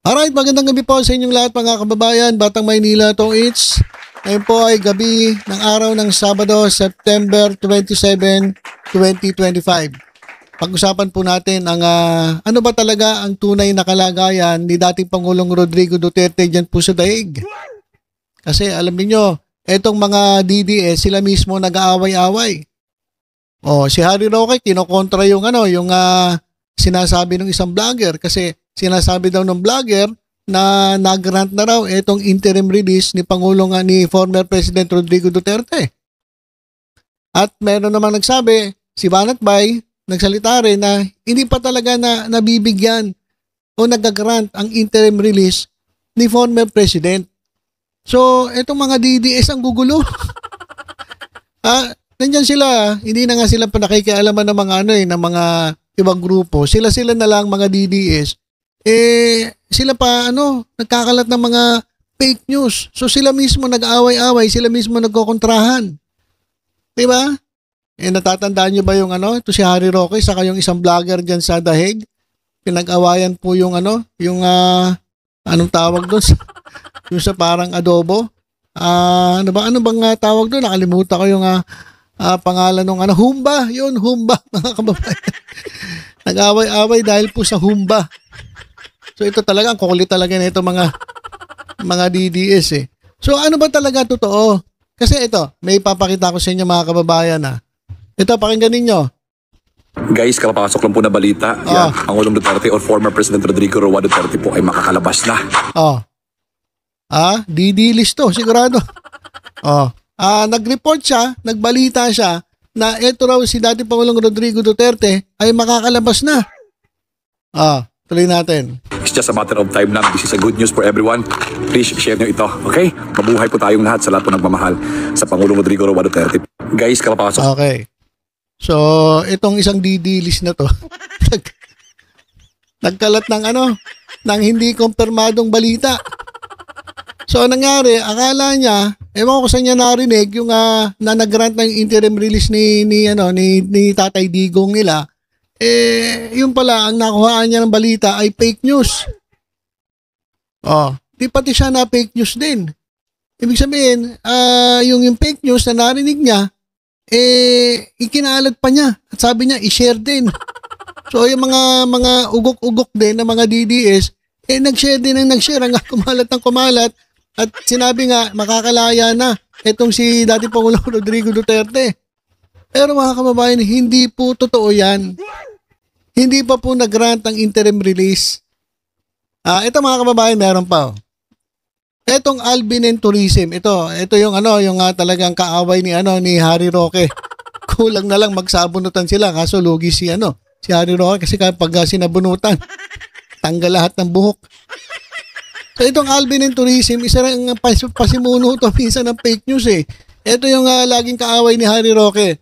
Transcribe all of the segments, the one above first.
Alright, magandang gabi po sa inyong lahat mga kababayan, Batang Maynila to it's. Ngayon po ay gabi ng araw ng Sabado, September 27, 2025. Pag-usapan po natin ang ano ba talaga ang tunay na kalagayan ni dating Pangulong Rodrigo Duterte dyan po sa daig. Kasi alam niyo, etong mga DDS sila mismo nag-aaway-away. Si Harry Roque kinokontra yung sinasabi ng isang vlogger kasi sinasabi daw ng vlogger na nag-grant na raw itong interim release ni ni former President Rodrigo Duterte. At meron namang nagsabi, si Banat Bay, nagsalita rin na hindi pa talaga na nabibigyan o nag-grant ang interim release ni former President. So, itong mga DDS ang gugulo. Nandyan sila, hindi na nga sila pa nakikialaman ng mga ng mga ibang grupo. Sila na lang mga DDS. Sila pa nagkakalat ng mga fake news. So sila mismo nag-aaway-away, sila mismo nagkokontrahan. 'Di ba? Natatandaan niyo ba yung ito si Harry Roque saka yung isang vlogger diyan sa Dahig? Pinag-awayan po yung anong tawag doon? Yung sa parang adobo. Ano bang tawag doon? Nakalimutan ko yung pangalan ng humba. Yun, humba mga kababayan. Nag-away-away dahil po sa humba. So ito talaga, ang kukulit talaga nito mga DDS . So ano ba talaga totoo? Kasi ito, may ipapakita ko sa inyo mga kababayan . Ito, pakinggan ninyo. Guys, kapapasok lang po na balita. Pangulong Duterte or former President Rodrigo Roa Duterte po ay makakalabas na. DD list to, sigurado. Nag-report siya, nagbalita siya na ito raw si dating Pangulong Rodrigo Duterte ay makakalabas na. Tuloy natin. It's just a matter of time lang. This is a good news for everyone. Please share nyo ito, okay? Mabuhay po tayong lahat sa lahat po nagmamahal sa Pangulong Rodrigo Roa Duterte. Guys, kapapasok. Okay. So, itong isang DD list na to, nagkalat ng ng hindi kumpirmadong balita. So, nangyari, akala niya, ewan ko sa niya narinig, yung na nag-grant ng interim release ni Tatay Digong nila, yung pala, ang nakuhaan niya ng balita ay fake news. Di pati siya na fake news din. Ibig sabihin, yung fake news na narinig niya, ikinalat pa niya. At sabi niya, i-share din. So, yung mga ugok-ugok din na mga DDS, nag-share din ang nag-share. Ang kumalat ng kumalat. At sinabi nga, makakalaya na itong si dating Pangulong Rodrigo Duterte. Pero mga kababayan, hindi po totoo yan. Hindi pa po nag-grant ang interim release. Ito mga kababayan, meron pa. Itong Albinen Tourism, ito yung yung talagang kaaway ni Harry Roque. Kulang na lang magsabunutan sila kaso lugi si Harry Roque kasi kapag sinabunutan, tanggal lahat ng buhok. So itong Albinen Tourism, isa rin pasimuno to minsan ng fake news . Ito yung laging kaaway ni Harry Roque.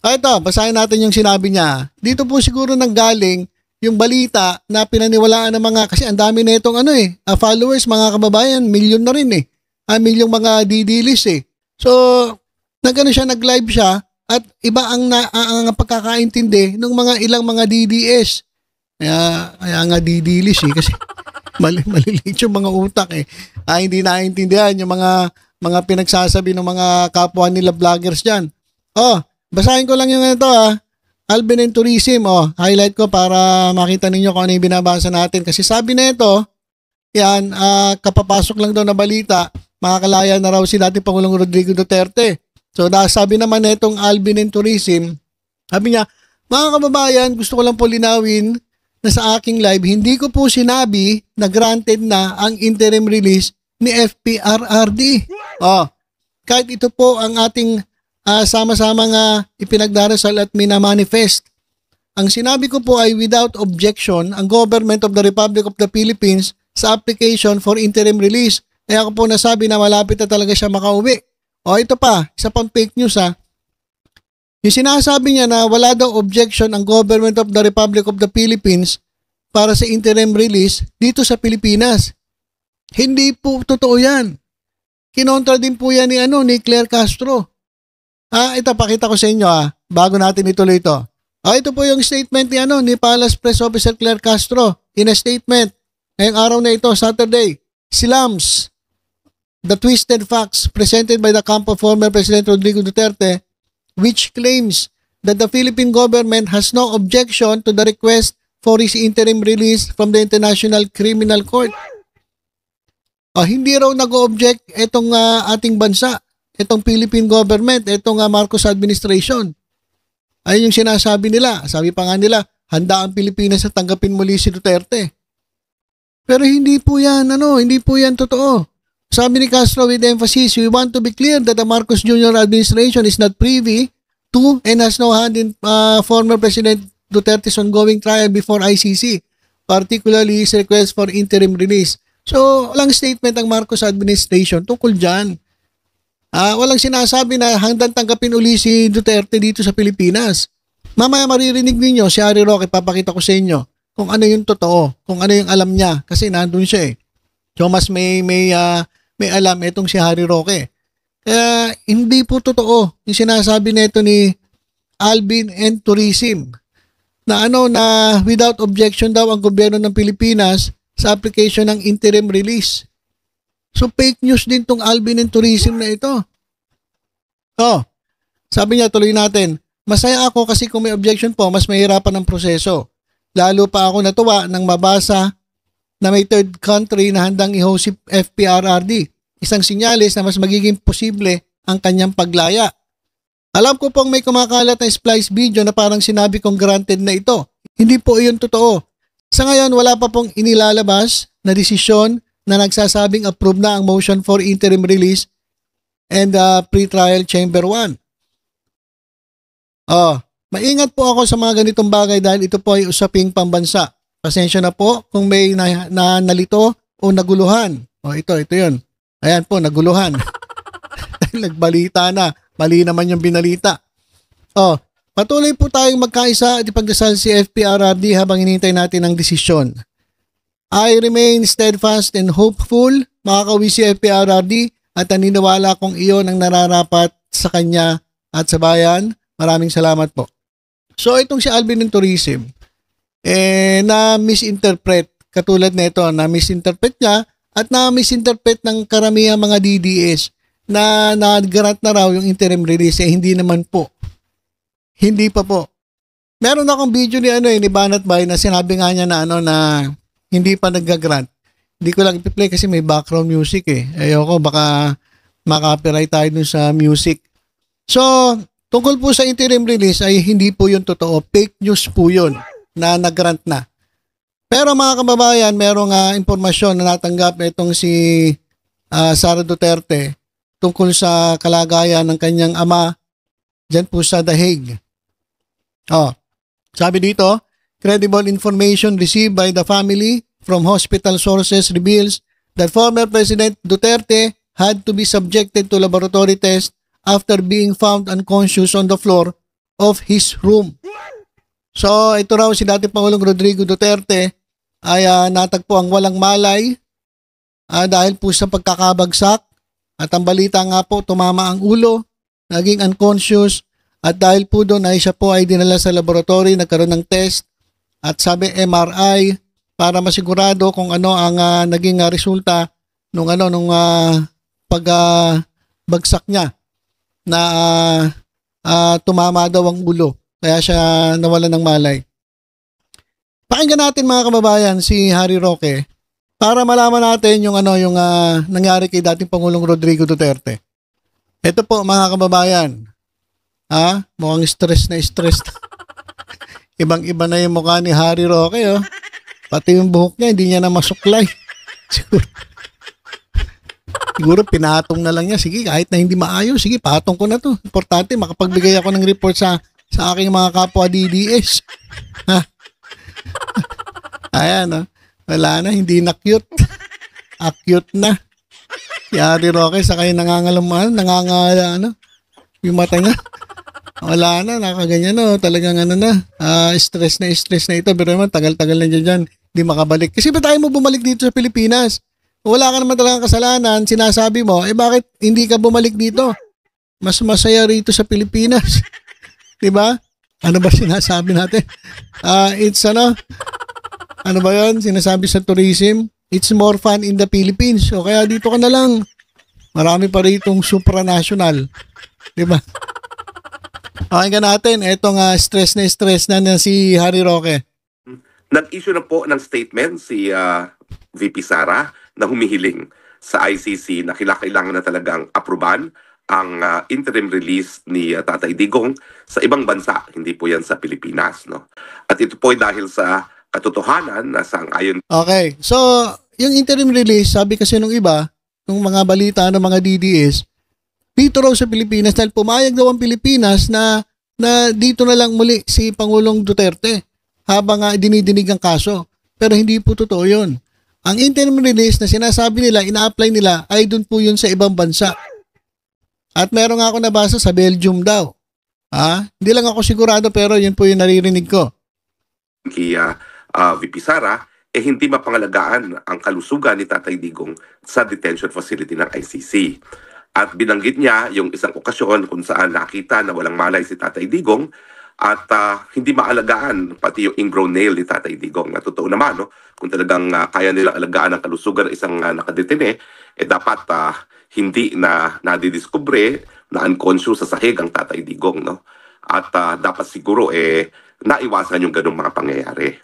Ito, basahin natin yung sinabi niya. Dito po siguro nanggaling yung balita na pinaniwalaan ng mga, kasi ang dami na itong followers, mga kababayan, milyon na rin . Milyong mga DD-list . So, nag-live siya at iba ang pagkakaintindi ng mga ilang mga DDS. Kaya nga DD-list kasi maliliit yung mga utak . Hindi naiintindihan yung mga pinagsasabi ng mga kapwa nila vloggers dyan. Basahin ko lang yung Albinen Tourism. Highlight ko para makita ninyo kung ano yung binabasa natin. Kasi sabi na ito, kapapasok lang daw na balita, makakalaya na raw si dating Pangulong Rodrigo Duterte. So, sabi naman na itong Albinen Tourism, sabi niya, mga kababayan, gusto ko lang po linawin na sa aking live, hindi ko po sinabi na granted na ang interim release ni FPRRD. Kahit ito po ang ating sama-sama nga ipinagdarasal at minamanifest. Ang sinabi ko po ay without objection ang Government of the Republic of the Philippines sa application for interim release. Kaya ko po nasabi na malapit na talaga siya makauwi. Ito pa, isa pang fake news . Yung sinasabi niya na wala daw objection ang Government of the Republic of the Philippines para sa interim release dito sa Pilipinas. Hindi po totoo yan. Kinontra din po yan ni Claire Castro. Ito, pakita ko sa inyo bago natin ituloy ito. Ito po yung statement ni Palace Press Officer Claire Castro in a statement. ngayong araw na ito, Saturday, slams the twisted facts presented by the camp of former President Rodrigo Duterte, which claims that the Philippine government has no objection to the request for his interim release from the International Criminal Court. Hindi raw nag-object itong ating bansa, itong Philippine government, itong Marcos administration. Ayun yung sinasabi nila. Sabi pa nga nila, handa ang Pilipinas na tanggapin muli si Duterte. Pero hindi po yan, hindi po yan totoo. Sabi ni Castro with emphasis, we want to be clear that the Marcos Jr. administration is not privy to and has no hand in former President Duterte's ongoing trial before ICC, particularly his request for interim release. So, walang statement ang Marcos administration tungkol dyan. Walang sinasabi na hanggang tanggapin uli si Duterte dito sa Pilipinas. Mamaya maririnig ninyo si Harry Roque, papakita ko sa inyo kung ano yung totoo, kung ano yung alam niya, kasi nandun siya eh. So, mas may alam itong si Harry Roque. Kaya, hindi po totoo yung sinasabi nito ni Alvin and Tourism na without objection daw ang gobyerno ng Pilipinas sa application ng interim release. So fake news din tong Alvin and Tourism na ito. Sabi niya, tuloy natin, masaya ako kasi kung may objection po, mas mahirapan ang proseso. Lalo pa ako natuwa nang mabasa na may third country na handang i-host si FPRRD. Isang sinyalis na mas magiging posible ang kanyang paglaya. Alam ko pong may kumakalat na splice video na parang sinabi kong granted na ito. Hindi po iyon totoo. Sa ngayon, wala pa pong inilalabas na desisyon na nagsasabing approve na ang motion for interim release and pre-trial chamber 1. Maingat po ako sa mga ganitong bagay dahil ito po ay usaping pambansa. Pasensya na po kung may nalito o naguluhan. Ito yun. Ayan po, naguluhan. Nagbalita na. Mali naman yung binalita. Patuloy po tayong magkaisa at ipagdasal si FPRRD habang hinihintay natin ang desisyon. I remain steadfast and hopeful, makakawi si FPRRD at naniniwala kong iyon ang nararapat sa kanya at sa bayan. Maraming salamat po. So itong si Alvin and Tourism, na-misinterpret, katulad nito, na-misinterpret niya at na-misinterpret ng karamihan mga DDS na nag-grant na raw yung interim release. Hindi naman po. Hindi pa po. Meron akong video ni Banat Bay na sinabi nga niya na na hindi pa nag-grant. Hindi ko lang ipi-play kasi may background music eh. Ayoko, baka makapiright tayo dun sa music. So, tungkol po sa interim release ay hindi po yun totoo. Fake news po yun na nag-grant na. Pero mga kababayan, merong impormasyon na natanggap itong si Sara Duterte tungkol sa kalagayan ng kanyang ama dyan po sa The Hague. Sabi dito, credible information received by the family from hospital sources reveals that former President Duterte had to be subjected to laboratory test after being found unconscious on the floor of his room. So, ito raw si dating Pangulong Rodrigo Duterte ay natagpo ang walang malay dahil po sa pagkakabagsak. At ang balita nga po, tumama ang ulo, naging unconscious, at dahil po doon ay siya po ay dinala sa laboratory, nagkaroon ng test, at sabi MRI, para masigurado kung ano ang naging resulta nung pagbagsak niya na tumama daw ang ulo. Kaya siya nawala ng malay. Pakinggan natin mga kababayan si Harry Roque para malaman natin yung nangyari kay dating Pangulong Rodrigo Duterte. Ito po mga kababayan. Mukhang stress na stress. Ibang-iba na yung mukha ni Harry Roque, Pati yung buhok niya, hindi niya na masuklay. Siguro pinatong na lang niya. Sige, kahit na hindi maayos, sige, patong ko na to. Importante, makapagbigay ako ng report sa aking mga kapwa DDS. Ayan, wala na, hindi na cute. Acute na. Si Harry Roque, sa kayo yung mata niya. Wala na, nakaganyan talagang stress na ito. Pero naman, tagal-tagal na dyan, hindi makabalik. Kasi ba tayo mo bumalik dito sa Pilipinas? Wala ka naman talagang kasalanan, sinasabi mo, bakit hindi ka bumalik dito? Mas masaya rito sa Pilipinas. Diba? Ano ba sinasabi natin? Ano ba yun? Sinasabi sa tourism, it's more fun in the Philippines. O kaya dito ka na lang. Marami pa ritong supranational. Diba? Pakinggan natin, etong stress na si Harry Roque. Nag-issue na po ng statement si VP Sara na humihiling sa ICC na kailangan na talagang apruban ang interim release ni Tatay Digong sa ibang bansa, hindi po yan sa Pilipinas. No? At ito po ay dahil sa katotohanan na sang-ayon. Okay, so yung interim release, sabi kasi nung iba, nung mga balita ng mga DDS, dito raw sa Pilipinas dahil pumayag daw ang Pilipinas na dito na lang muli si Pangulong Duterte habang dinidinig ang kaso. Pero hindi po totoo yun. Ang interim release na sinasabi nila, ina-apply nila, ay dun po yun sa ibang bansa. At meron nga ako nabasa sa Belgium daw. Hindi lang ako sigurado pero yun po yung naririnig ko. Kay VP Sara, hindi mapangalagaan ang kalusugan ni Tatay Digong sa detention facility ng ICC. At binanggit niya yung isang okasyon kung saan nakita na walang malay si Tatay Digong at hindi maalagaan pati yung ingrown nail ni Tatay Digong. Na totoo naman, no? Kung talagang kaya nilang alagaan ang kalusugan ng isang nakadetene, dapat hindi na nadidiskubre na unconscious sa sahig ang Tatay Digong. No? At dapat siguro naiwasan yung ganung mga pangyayari.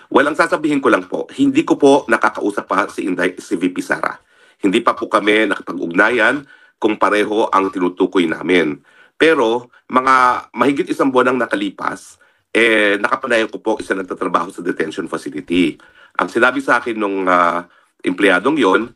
Walang sasabihin ko lang po, hindi ko po nakakausap pa si VP Sara. Hindi pa po kami nakapag-ugnayan kung pareho ang tinutukoy namin. Pero mga mahigit isang buwan ang nakalipas, nakapanayan ko po isa nagtatrabaho sa detention facility. Ang sinabi sa akin nung empleyadong yon,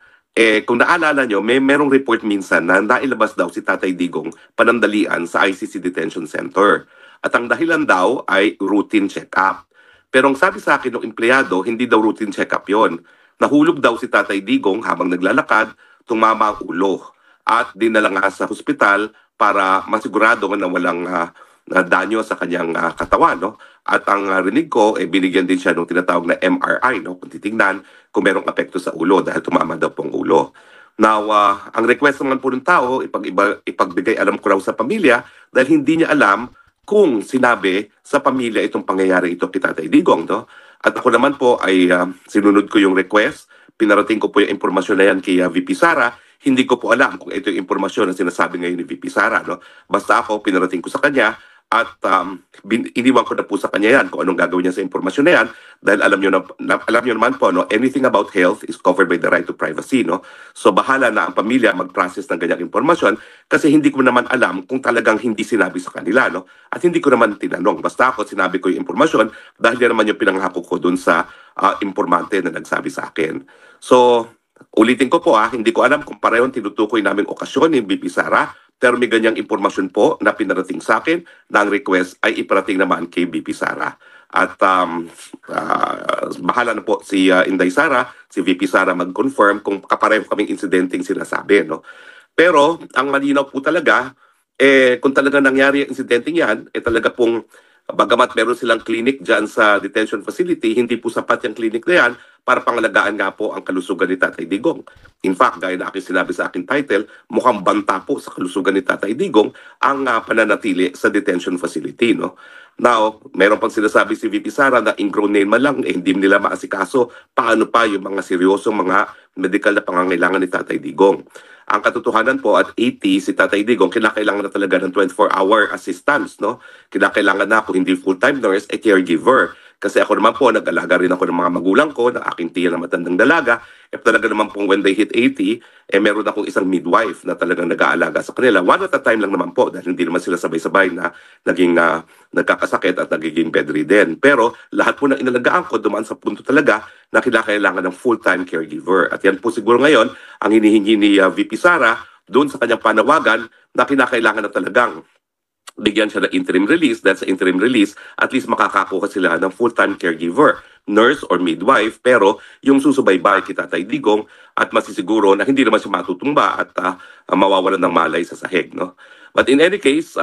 kung naalala nyo, merong report minsan na nailabas daw si Tatay Digong panandalian sa ICC Detention Center. At ang dahilan daw ay routine check-up. Pero ang sabi sa akin ng empleyado, hindi daw routine check-up yon. Nahulog daw si Tatay Digong habang naglalakad, tumama ang ulo. At dinala nga sa hospital para masigurado na walang danyo sa kanyang katawan. No? At ang rinig ko, binigyan din siya ng tinatawag na MRI, no? Kung titignan kung merong apekto sa ulo dahil tumama daw pong ulo. Now, ang request naman po ng tao, ipagbigay alam ko raw sa pamilya dahil hindi niya alam kung sinabi sa pamilya itong pangyayari ito kay Tatay Digong. No? At ako naman po ay sinunod ko yung request, pinarating ko po yung impormasyon na yan kay VP Sara. Hindi ko po alam kung ito yung impormasyon na sinasabi ngayon ni VP Sara. No? Basta ako, pinarating ko sa kanya at iniwan ko na po sa kanya yan kung anong gagawin niya sa impormasyon na yan dahil alam niyo naman po, no, anything about health is covered by the right to privacy. No? So bahala na ang pamilya mag-process ng ganyang impormasyon kasi hindi ko naman alam kung talagang hindi sinabi sa kanila. No? At hindi ko naman tinanong. Basta ako, sinabi ko yung impormasyon dahil yan naman yung pinanghako ko dun sa informante na nagsabi sa akin. So, ulitin ko po hindi ko alam kung parehong tinutukoy namin okasyon ni VP Sara, pero may ganyang impormasyon po na pinarating sa akin na ang request ay iparating naman kay VP Sara. At bahala na po si Inday Sara, si VP Sara mag-confirm kung kapareho kaming insidenteng sinasabi. No? Pero ang malinaw po talaga, kung talaga nangyari ang insidenteng yan, talaga pong bagamat meron silang clinic dyan sa detention facility, hindi po sapat yung clinic na yan para pangalagaan nga po ang kalusugan ni Tatay Digong. In fact, gaya na aking sinabi sa aking title, mukhang banta po sa kalusugan ni Tatay Digong ang pananatili sa detention facility. No? Now, meron pang sinasabi si VP Sara na ingrown nail man lang, hindi nila maasikaso paano pa yung mga seryosong mga medical na pangangailangan ni Tatay Digong. Ang katotohanan po at 80, si Tatay Digong, kinakailangan na talaga ng 24-hour assistance. No? Kinakailangan na ako hindi full-time nurse, caregiver. Kasi ako naman po, nag-alaga rin ako ng mga magulang ko, ng aking tiya na matandang dalaga. Talaga naman po when they hit 80, meron akong isang midwife na talagang nag-aalaga sa kanila. One at a time lang naman po, dahil hindi naman sila sabay-sabay na naging nagkakasakit at nagiging bedridden. Pero lahat po ng inalagaan ko, dumaan sa punto talaga na kinakailangan ng full-time caregiver. At yan po siguro ngayon, ang hinihingi ni VP Sara, doon sa kanyang panawagan, na kinakailangan na talagang bigyan siya ng interim release. Dahil sa interim release, at least makakakuha sila ng full-time caregiver, nurse or midwife, pero yung susubaybay kay Tatay Digong at masisiguro na hindi naman siya matutumba at mawawalan ng malay sa sahig. No? But in any case,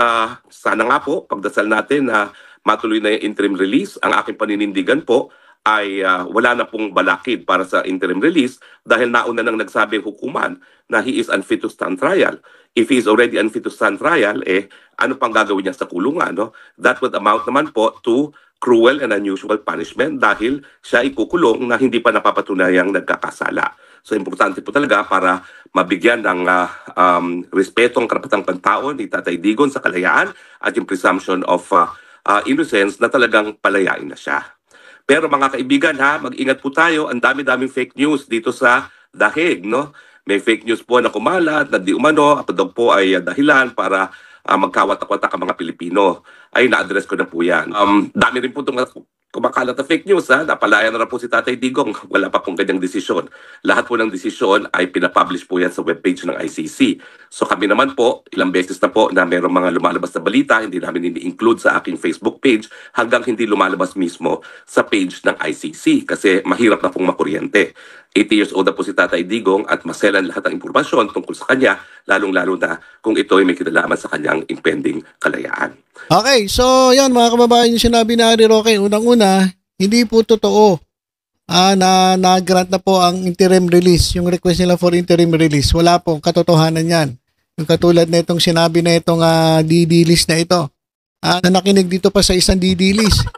sana nga po, pagdasal natin na matuloy na yung interim release. Ang aking paninindigan po ay wala na pong balakid para sa interim release dahil nauna nang nagsabing hukuman na he is unfit to stand trial. If he is already unfit to stand trial, ano pang gagawin niya sa kulungan? No? That would amount naman po to cruel and unusual punishment dahil siya ikukulong na hindi pa napapatunayang nagkakasala. So importante po talaga para mabigyan ng respeto ang karapatang pantao ni Tatay Digong sa kalayaan at yung presumption of innocence na talagang palayain na siya. Pero mga kaibigan ha, mag-ingat po tayo. Ang dami-daming fake news dito sa Dahig, no? May fake news po na kumalat na di umano, daw po ay dahilan para magkawatak-watak ang mga Pilipino. Ay, na-address ko na po yan. Dami rin po itong kumakalat na fake news, ha? Napalaya na po si Tatay Digong. Wala pa pong ganyang desisyon. Lahat po ng desisyon ay pinapublish po yan sa webpage ng ICC. So kami naman po, ilang beses na po na mayroong mga lumalabas na balita, hindi namin ini-include sa aking Facebook page hanggang hindi lumalabas mismo sa page ng ICC kasi mahirap na pong makuryente. 80 years old na po si Tatay Digong at maselan lahat ng impormasyon tungkol sa kanya, lalong-lalo na kung ito ay may kinalaman sa kanyang impending kalayaan. Okay, so yan mga kababayan, yung sinabi ni Harry Roque, unang-una, hindi po totoo na nag-grant na po ang interim release, yung request nila for interim release. Wala po, katotohanan yan. Yung katulad na itong sinabi na itong DD list na ito, na nakinig dito pa sa isang DD list.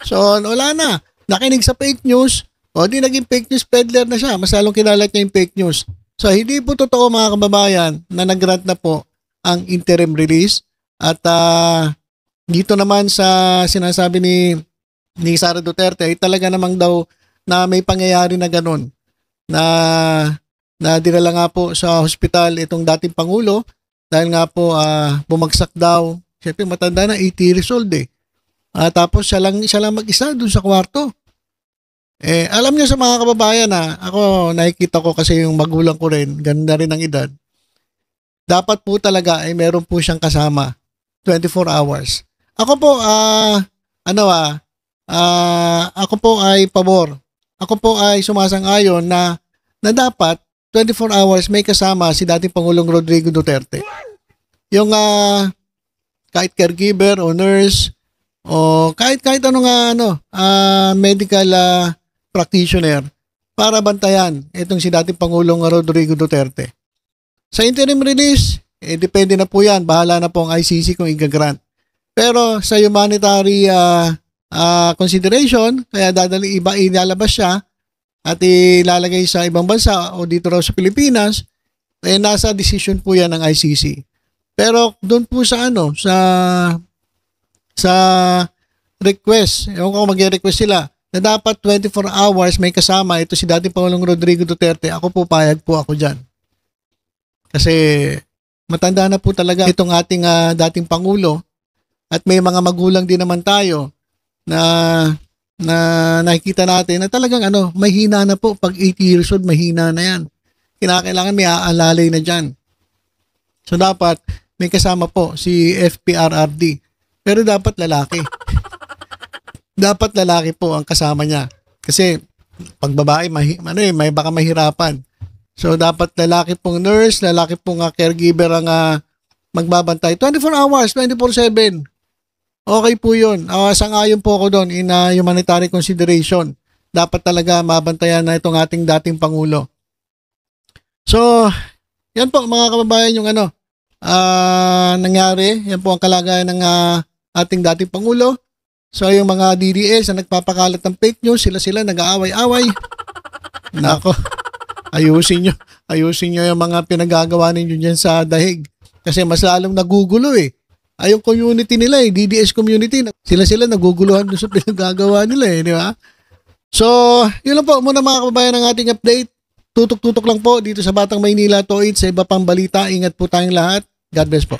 So wala na, nakinig sa fake news, o di naging fake news peddler na siya, mas lalong kinalat niya yung fake news. So hindi po totoo mga kababayan na nag-grant na po ang interim release. At dito naman sa sinasabi ni Sara Duterte ay talaga namang daw na may pangyayari na ganun na dinala nga po sa hospital itong dating Pangulo dahil nga po bumagsak daw. Siyempre matanda na, 80 years old eh. Tapos siya lang mag-isa dun sa kwarto. Alam niyo sa mga kababayan ako nakikita ko kasi yung magulang ko rin, ganda rin ang edad. Dapat po talaga ay meron po siyang kasama 24 hours. Ako po ako po ay pabor. Ako po ay sumasang-ayon na dapat 24 hours may kasama si dating Pangulong Rodrigo Duterte. Yung kahit caregiver o nurse o kahit anong medical practitioner para bantayan itong si dating Pangulong Rodrigo Duterte. Sa interim release, depende na po yan. Bahala na po ang ICC kung i-grant. Pero sa humanitary consideration, kaya ilalabas siya at ilalagay sa ibang bansa o dito raw sa Pilipinas, nasa decision po yan ng ICC. Pero doon po sa sa request, ewan ko mag-request sila, na dapat 24 hours may kasama ito si dating Pangulong Rodrigo Duterte, ako po payag po ako dyan. Kasi matanda na po talaga itong ating dating Pangulo at may mga magulang din naman tayo na nakikita natin na talagang mahina na po. Pag 80 years old, mahina na yan. Kinakailangan may aalalay na dyan. So dapat may kasama po si FPRRD. Pero dapat lalaki. Dapat lalaki po ang kasama niya. Kasi pag babae, may baka mahirapan. So, dapat lalaki pong nurse, lalaki pong caregiver ang magbabantay. 24 hours, 24/7. Okay po yun. Sang-ayon po ako doon in humanitarian consideration. Dapat talaga mabantayan na itong ating dating Pangulo. So, yan po mga kababayan yung nangyari. Yan po ang kalagayan ng ating dating Pangulo. So, yung mga DDS na nagpapakalat ng fake news, sila nag-aaway-away. Nako. Ayusin nyo yung mga pinagagawa ninyo dyan sa Dahig. Kasi mas lalong nagugulo eh. Yung community nila DDS community, sila naguguluhan doon sa pinagagawa nila di ba? So, yun lang po muna mga kababayan ng ating update. Tutok-tutok lang po dito sa Batang Maynila to sa iba pang balita. Ingat po tayong lahat. God bless po.